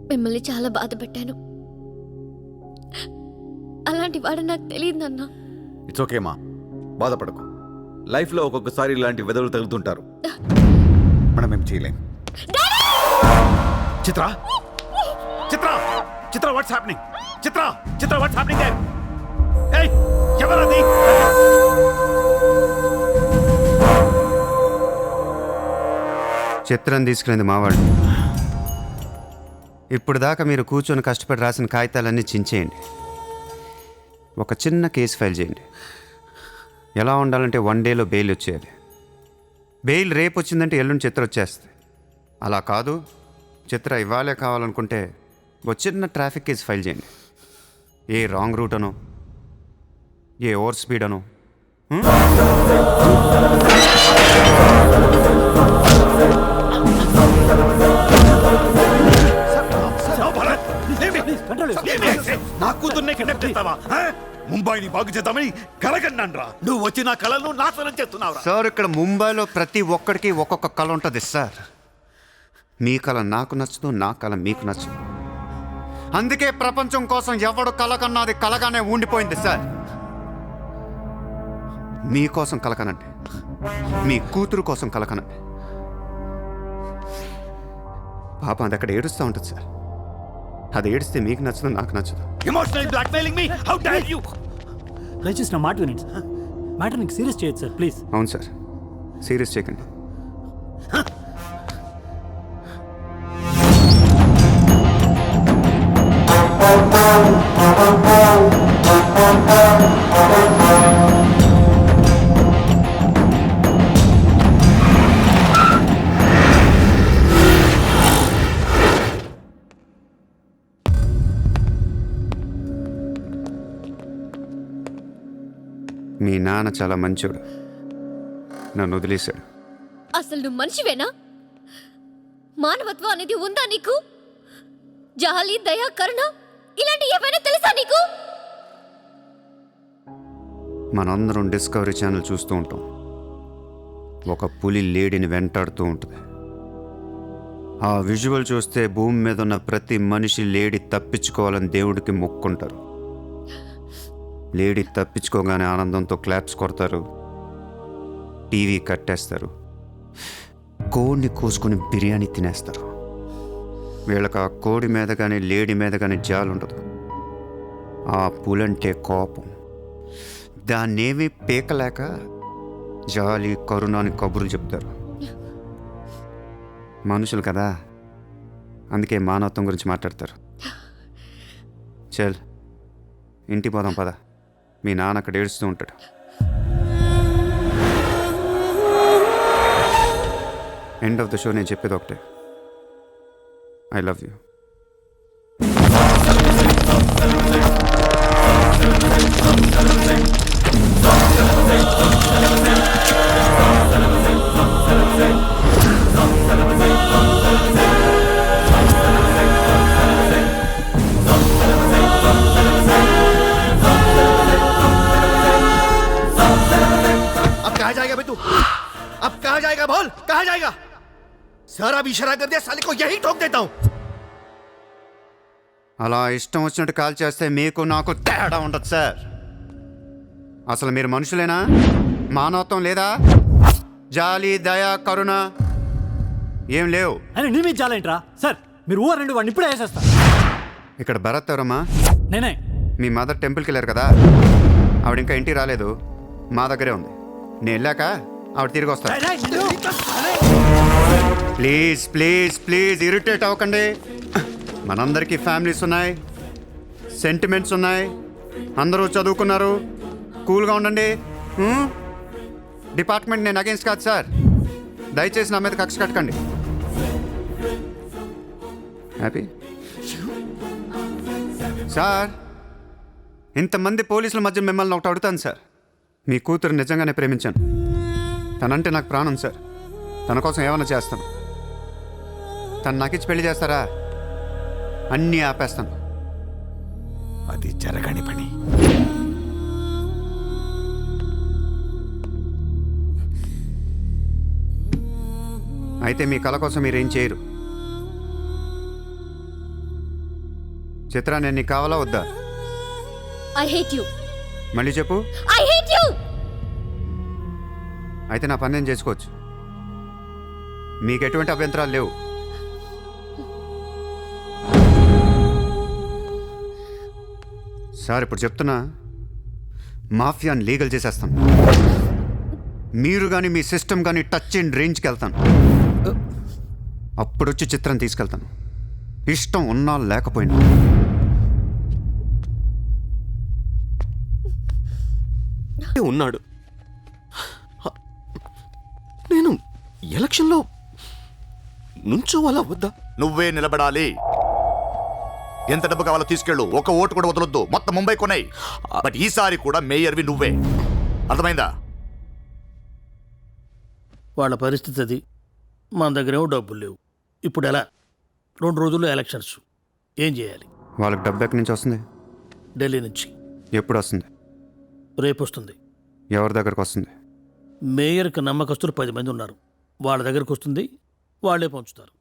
మిమ్మల్ని చాలా బాధ పెట్టాను. అలాంటి వాడు నాకు తెలియదు నాన్న. ఇట్స్ ఓకే మా, బాధపడకు. లైఫ్లో ఒక్కొక్కసారి ఇలాంటి వెదవులు తగులుతుంటారు, మనం ఏం చేయలేం. Chitra Chitra Chitra what's happening? Chitra Chitra what's happening there? ఏయ్ ఎవరది? చిత్రం తీసుకునేది మావాడు. ఇప్పుడు దాకా మీరు కూర్చొని కష్టపడి రాసిన కాగితాలన్నీ చించేయండి. ఒక చిన్న కేసు ఫైల్ చేయండి. ఎలా ఉండాలంటే 1 డేలో బెయిల్ వచ్చేయాలి. బెయిల్ రేపు వచ్చిందంటే ఎల్లుండి చిత్ర వచ్చేస్తుంది. అలా కాదు, చిత్ర ఇవ్వాలే కావాలనుకుంటే ఒక చిన్న ట్రాఫిక్ కేసు ఫైల్ చేయండి. ఏ రాంగ్ రూట్ అనో, ఏ ఓవర్ స్పీడ్ అనో. నా కూతుర్నే కిడ్నాప్ చేస్తావా? ముంబైని బాగు చేద్దామని కలగన్నాన్రా. నువ్వు వచ్చి నా కళను నాశనం చేస్తున్నావురా. సార్, ఇక్కడ ముంబైలో ప్రతి ఒక్కడికి ఒక్కొక్క కళ ఉంటుంది సార్. మీ కళ నాకు నచ్చదు, నా కళ మీకు నచ్చదు. అందుకే ప్రపంచం కోసం ఎవడు కళ కన్నది కలగానే ఉండిపోయింది సార్. మీకోసం కలకనండి, మీ కూతురు కోసం కలకనండి. పాప అది అక్కడ ఏడుస్తూ ఉంటుంది సార్. అది ఏడిస్తే మీకు నచ్చదు, నాకు నచ్చదు. Emotional blackmailing me, how dare you! దయచేసి నా మాట వినండి సార్. మ్యాటర్ నీకు సీరియస్ చేయొచ్చు సార్, ప్లీజ్. అవును సార్, సీరియస్ చేయకండి. మీ నాన్న చాలా మంచోడు, నన్ను వదిలేశాడు. అసలు నువ్వు మనిషివేనా? మానవత్వం అనేది ఉందా నీకు? జాలి, దయ, కరుణ ఇలాంటి ఏమైనా తెలుసా నీకు? మనందరం డిస్కవరీ ఛానల్ చూస్తూ ఉంటాం. ఒక పులి లేడీని వెంటాడుతూ ఉంటుంది. ఆ విజువల్ చూస్తే భూమి మీద ఉన్న ప్రతి మనిషి లేడీ తప్పించుకోవాలని దేవుడికి మొక్కుంటారు. లేడీ తప్పించుకోగానే ఆనందంతో క్లాప్స్ కొడతారు, టీవీ కట్టేస్తారు, కోడిని కోసుకొని బిర్యానీ తినేస్తారు. వీళ్ళకి ఆ కోడి మీద కానీ లేడీ మీద కానీ జాలి ఉండదు. ఆ పులంటే కోపం. దాన్నేమీ పీకలేక జాలి, కరుణ అని కబుర్లు చెప్తారు. మనుషులు కదా, అందుకే మానవత్వం గురించి మాట్లాడతారు. చల్, ఇంటికి పోదాం పద. మీ నాన్న అక్కడ ఏడుస్తూ ఉంటాడు. ఎండ్ ఆఫ్ ద షో నేను చెప్పేది ఒకటే, ఐ లవ్ యూ. कहाँ जाएगा बे तू? अब कहाँ जाएगा बोल, कहाँ जाएगा? सारा भी इशारा कर दिया, साले को यही ठोक देता हूँ. అలా ఇష్టం వచ్చినట్టు కాల్ చేస్తే మీకు నాకు తేడా ఉండదు సార్. అసలు మీరు మనుషులేనా? మానవత్వం లేదా? జాలి, దయ, కరుణ ఏం లేవు. అని నీ మీద జాలేంట్రా సార్? మీరు ఊరండి, వాడిని ఇప్పుడే వేసేస్తా. ఇక్కడ భరత్ ఎవరమ్మా? నేనే. మీ మదర్ టెంపుల్కి వెళ్ళారు కదా, ఆవిడ ఇంకా ఇంటికి రాలేదు, మా దగ్గరే ఉంది. నేను వెళ్ళాక ఆవిడ తిరిగి వస్తాను. ప్లీజ్ ప్లీజ్ ప్లీజ్ ఇరిటేట్ అవ్వకండి. మనందరికీ ఫ్యామిలీస్ ఉన్నాయి, సెంటిమెంట్స్ ఉన్నాయి, అందరూ చదువుకున్నారు. కూల్గా ఉండండి. డిపార్ట్మెంట్ నేను అగేన్స్ట్ కాదు సార్. దయచేసి నా మీద కక్ష కట్టకండి. Happy sir? ఇంతమంది పోలీసుల మధ్య మిమ్మల్ని ఒకటి అడుగుతాను సార్. మీ కూతురు నిజంగానే ప్రేమించాను. తనంటే నాకు ప్రాణం సార్. తన కోసం ఏమైనా చేస్తాను. తను నాకు ఇచ్చి పెళ్లి చేస్తారా? అన్నీ ఆపేస్తాను. అది జరగని పని. అయితే మీ కళ కోసం మీరేం చేయరు. చిత్ర, నేను నీకు కావాలా వద్దా? I hate you. మళ్ళీ చెప్పు. I hate you. అయితే నా పని నేను చేసుకోవచ్చు. మీకు ఎటువంటి అభ్యంతరాలు లేవు. సార్, ఇప్పుడు చెప్తున్నా, మాఫియాని లీగల్ చేసేస్తాను. మీరు కానీ మీ సిస్టమ్ కానీ టచ్ అండ్ రేంజ్కి వెళ్తాను. అప్పుడు వచ్చి చిత్రం తీసుకెళ్తాను, ఇష్టం ఉన్నా లేకపోయినా. ఉన్నాడు. నేను ఎలక్షన్లో నుంచోవాలా వద్దా? నువ్వే నిలబడాలి. ఎంత డబ్బు కావాలో తీసుకెళ్ళు. ఒక ఓటు కూడా వదలొద్దు. మొత్తం ముంబై కొన్నాయి. బట్ ఈసారి కూడా మేయర్వి నువ్వే. అర్థమైందా? వాళ్ళ పరిస్థితి అది. మన దగ్గరేమో డబ్బులు లేవు. ఇప్పుడు ఎలా? 2 రోజుల్లో ఎలక్షన్స్. ఏం చేయాలి? వాళ్ళకి డబ్బు ఎక్కడి నుంచి వస్తుంది? ఢిల్లీ నుంచి. ఎప్పుడు వస్తుంది? రేపు వస్తుంది. ఎవరి దగ్గరకు వస్తుంది? మేయర్కి నమ్మకస్తులు 10 మంది ఉన్నారు. వాళ్ళ దగ్గరకు వస్తుంది, వాళ్ళే పంచుతారు.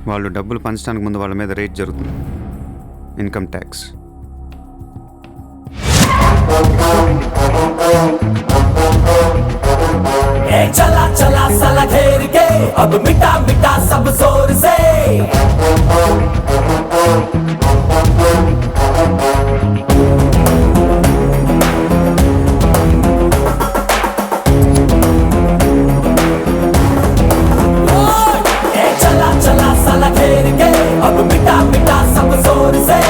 వాళ్ళు డబ్బులు పంచడానికి ముందు వాళ్ళ మీద రేట్ జరుగుతుంది, ఇన్కమ్ ట్యాక్స్. चला चला साला घेर के अब मिटा मिटा सब जोर से चला चला साला घेर के अब मिटा मिटा सब जोर से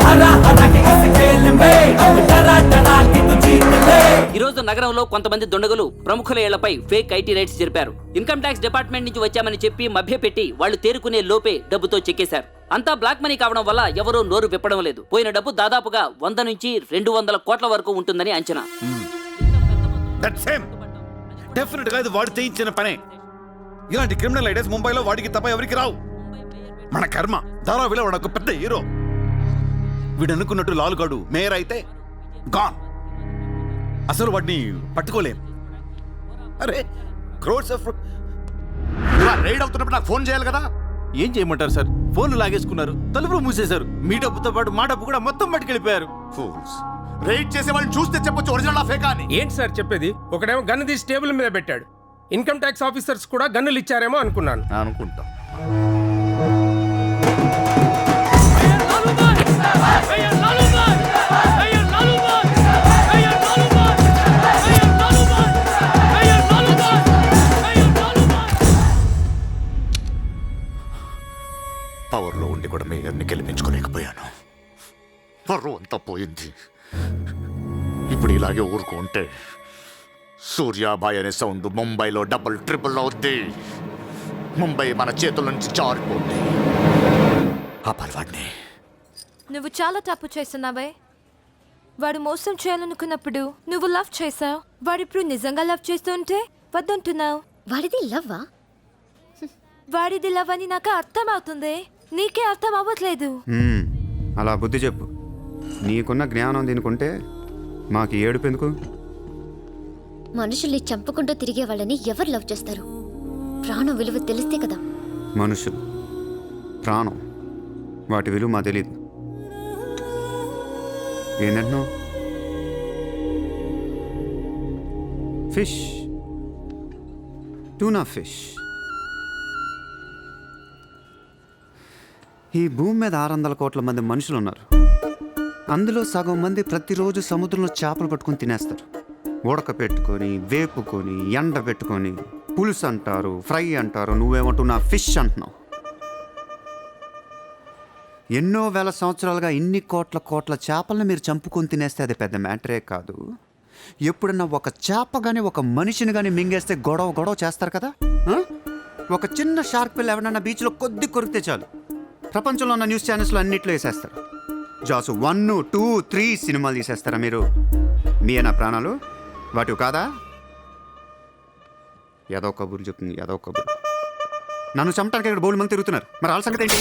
हरा हरा के इस खेल में अब डरा डरा के तू जीत ले. ఈ రోజు నగరంలో కొంతమంది దుండగులు ప్రముఖుల ఇళ్లపై ఫేక్ ఐటీ రైడ్స్ జరిపారు. ఇన్కమ్ ట్యాక్స్ డిపార్ట్మెంట్ నుంచి వచ్చామని చెప్పి మభ్యపెట్టి వాళ్ళు తేరుకునే లోపే డబ్బుతో చెక్కేశారు. అంతా బ్లాక్ మనీ కావడం వల్ల ఎవరూ నోరు విప్పడం లేదు. పోయిన డబ్బు దాదాపుగా 100 నుంచి 200 కోట్ల వరకు ఉంటుందని అంచనా. దట్ సేమ్ డెఫినెట్ గా ఇది వాడు చేయించిన పనే. ఇలాంటి క్రిమినల్ ఐడియాస్ ముంబైలో వాడికి తప్ప ఎవరికి రావు. మన కర్మ. ధారావిలో వాడు పెద్ద హీరో. వీడు అనుకున్నట్టు లాలుగాడు మేయర్ అయితే గాన్. అసలు వాడిని పట్టుకోలేం. అరే క్రోడ్స్ ఆఫ్ రైడ్ అవుతున్నప్పుడు నాకు ఫోన్ చేయాలి కదా. ఏం చేయమంటారు సార్? ఫోన్లు లాగేసుకున్నారు, తలుపులు మూసేశారు. మీ డబ్బుతో పాటు మా డబ్బు కూడా మొత్తం పట్టుకెళ్ళిపోయారు. ఫూల్స్. రైడ్ చేసే వాళ్ళని చూస్తే చెప్పొచ్చు ఒరిజినల్ ఫేకా అని. ఏంటి సార్ చెప్పేది? ఒకడేమో గన్ను తీసి టేబుల్ మీద పెట్టాడు. ఇన్కమ్ ట్యాక్స్ ఆఫీసర్స్ కూడా గన్నులు ఇచ్చారేమో అనుకున్నాను. అనుకుంటా. పవర్లో ఉండి కూడా మేయర్ని గెలిపించుకోలేకపోయాను. పర్రు అంతా పోయింది. ఇప్పుడు ఇలాగే ఊరుకుంటే సూర్యాబాయ్ అనే సౌండ్ ముంబైలో డబుల్ ట్రిపుల్ అవుద్ది. ముంబై మన చేతుల నుంచి జారిపోద్ది. ఆపాలి వాడిని. నువ్వు చాలా తప్పు చేస్తున్నావే. వాడు మోసం చేయాలనుకున్నప్పుడు నువ్వు లవ్ చేసావు. వాడిప్పుడు నిజంగా లవ్ చేస్తుంటే వద్దంటున్నావు. వాడిది లవ్వా? వాడిది లవ్ అని నాకు అర్థం అవుతుంది, నీకే అర్థం అవ్వట్లేదు. అలా బుద్ధి చెప్పు. నీకున్న జ్ఞానం దీనికుంటే మాకు ఏడుపు ఎందుకు? మనుషుల్ని చంపుకుంటూ తిరిగే వాళ్ళని ఎవరు లవ్ చేస్తారు? ప్రాణం విలువ తెలిస్తే కదా. మనుషులు, ప్రాణం, వాటి విలువ మా తెలీదు. ఏంటంటున్నావు? Fish, tuna fish. ఈ భూమి మీద 600 కోట్ల మంది మనుషులు ఉన్నారు. అందులో సగం మంది ప్రతిరోజు సముద్రంలో చేపలు పట్టుకొని తినేస్తారు. ఉడక పెట్టుకొని, వేపుకొని, ఎండ పెట్టుకొని, పులుసు అంటారు, ఫ్రై అంటారు. నువ్వేమంటున్నా ఫిష్ అంటున్నావు. ఎన్నో వేల సంవత్సరాలుగా ఇన్ని కోట్ల చేపలను మీరు చంపుకొని తినేస్తే అది పెద్ద మ్యాటరే కాదు. ఎప్పుడన్నా ఒక చేప కానీ ఒక మనిషిని కానీ మింగేస్తే గొడవ చేస్తారు కదా. ఒక చిన్న షార్క్ పిల్ల ఎవరన్నా బీచ్లో కొద్ది కొరికితే చాలు, ప్రపంచంలో ఉన్న న్యూస్ ఛానల్స్లో అన్నిట్లో వేసేస్తారు. జాసు 1, 2, 3 సినిమాలు తీసేస్తారా మీరు? మీ నా ప్రాణాలు వాటివి కాదా? ఏదో కబుర్లు చెప్తుంది, ఏదో కబుర్లు. నన్ను చంపడానికి ఇక్కడ బోల్డ్ మంది తిరుగుతున్నారు. మరి వాళ్ళ సంగతి ఏంటి?